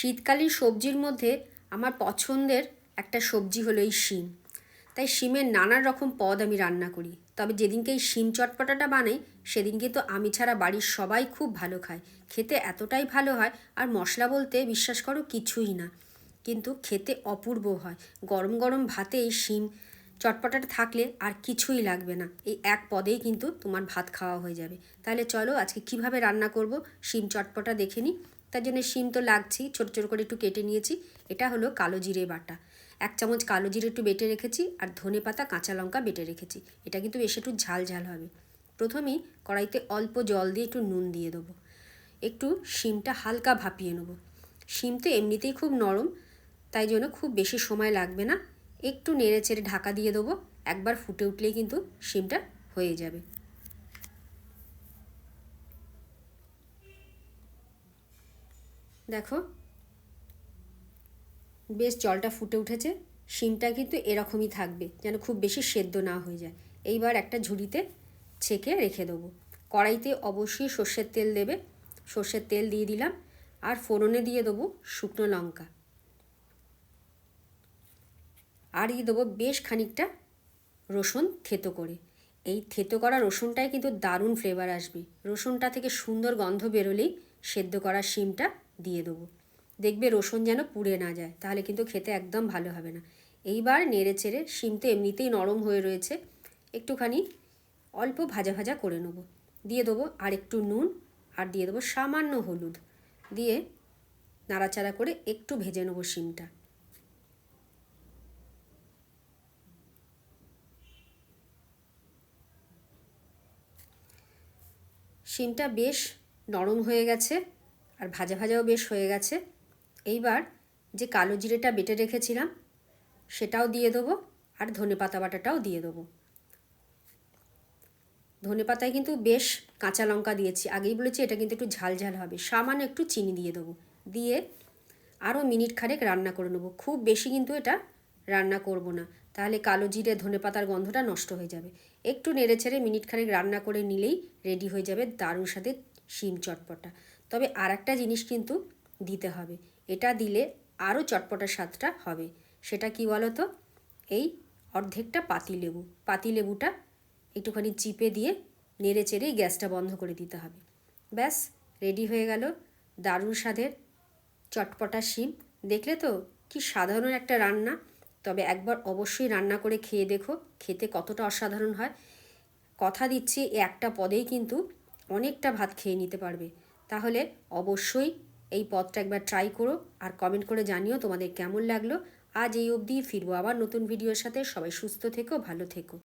শীতকালীন সবজির মধ্যে আমার পছন্দের একটা সবজি হলো এই শিম। তাই শিমের নানান রকম পদ আমি রান্না করি। তবে যেদিনকে এই শিম চটপটাটা বানাই সেদিনকে তো আমি ছাড়া বাড়ির সবাই খুব ভালো খায়। খেতে এতটাই ভালো হয়, আর মশলা বলতে বিশ্বাস করো কিছুই না, কিন্তু খেতে অপূর্ব হয়। গরম গরম ভাতে এই শিম চটপটাটা থাকলে আর কিছুই লাগবে না, এই এক পদেই কিন্তু তোমার ভাত খাওয়া হয়ে যাবে। তাহলে চলো আজকে কিভাবে রান্না করব শিম চটপটা দেখে নিই। তার জন্য শিম তো লাগছেই, ছোটো ছোটো করে একটু কেটে নিয়েছি। এটা হলো কালো জিরে বাটা, 1 চামচ কালো জিরে একটু বেটে রেখেছি, আর ধনে পাতা কাঁচা লঙ্কা বেটে রেখেছি। এটা কিন্তু বেশ একটু ঝাল ঝাল হবে। প্রথমেই কড়াইতে অল্প জল দিয়ে একটু নুন দিয়ে দেবো, একটু শিমটা হালকা ভাপিয়ে নেব। শিম তো এমনিতেই খুব নরম, তাই জন্য খুব বেশি সময় লাগবে না। একটু নেড়ে চেড়ে ঢাকা দিয়ে দেবো, একবার ফুটে উঠলেই কিন্তু শিমটা হয়ে যাবে। দেখো বেশ জলটা ফুটে উঠেছে। শিমটা কিন্তু এরকমই থাকবে, যেন খুব বেশি সেদ্ধ না হয়ে যায়। এইবার একটা ঝুড়িতে ছেঁকে রেখে দেবো। কড়াইতে অবশ্যই সর্ষের তেল দেবে, সর্ষের তেল দিয়ে দিলাম, আর ফোড়নে দিয়ে দেবো শুকনো লঙ্কা, আর দিয়ে দেবো বেশ খানিকটা রসুন থেতো করে। এই থেতো করা রসুনটায় কিন্তু দারুণ ফ্লেভার আসবে। রসুনটা থেকে সুন্দর গন্ধ বেরোলেই সেদ্ধ করা শিমটা দিয়ে দেবো। দেখবে রসুন যেন পুড়ে না যায়, তাহলে কিন্তু খেতে একদম ভালো হবে না। এইবার নেড়ে চেড়ে, শিম তো এমনিতেই নরম হয়ে রয়েছে, একটুখানি অল্প ভাজা ভাজা করে নেবো। দিয়ে দেবো আর একটু নুন, আর দিয়ে দেবো সামান্য হলুদ, দিয়ে নাড়াচাড়া করে একটু ভেজে নেবো শিমটা। শিমটা বেশ নরম হয়ে গেছে, আর ভাজা ভাজাও বেশ হয়ে গেছে। এইবার যে কালো জিরেটা বেটে রেখেছিলাম সেটাও দিয়ে দেবো, আর ধনে পাতা বাটাটাও দিয়ে দেবো। ধনে পাতায় কিন্তু বেশ কাঁচা লঙ্কা দিয়েছি, আগেই বলেছি এটা কিন্তু একটু ঝাল ঝাল হবে। সামান্য একটু চিনি দিয়ে দেবো, দিয়ে আরও মিনিট খানেক রান্না করে নেবো। খুব বেশি কিন্তু এটা রান্না করব না, তাহলে কালো জিরে ধনে পাতার গন্ধটা নষ্ট হয়ে যাবে। একটু নেড়ে ছেড়ে মিনিট খানেক রান্না করে নিলেই রেডি হয়ে যাবে দারুণ স্বাদের শিম চটপটা। তবে আর একটা জিনিস কিন্তু দিতে হবে, এটা দিলে আরও চটপটা স্বাদটা হবে। সেটা কি বলো তো? এই অর্ধেকটা পাতিলেবু, পাতিলেবুটা একটুখানি চিপে দিয়ে নেড়ে চেড়েই গ্যাসটা বন্ধ করে দিতে হবে। ব্যাস রেডি হয়ে গেল দারুণ স্বাদের চটপটা শিম। দেখলে তো কি সাধারণ একটা রান্না, তবে একবার অবশ্যই রান্না করে খেয়ে দেখো, খেতে কতটা অসাধারণ হয়। কথা দিচ্ছি একটা পদেই কিন্তু অনেকটা ভাত খেয়ে নিতে পারবে। তাহলে অবশ্যই এই পদটা একবার ট্রাই করো, আর কমেন্ট করে জানিও তোমাদের কেমন লাগলো। আজ এই অবধি, ফিরবো আবার নতুন ভিডিওর সাথে। সবাই সুস্থ থেকো, ভালো থেকো।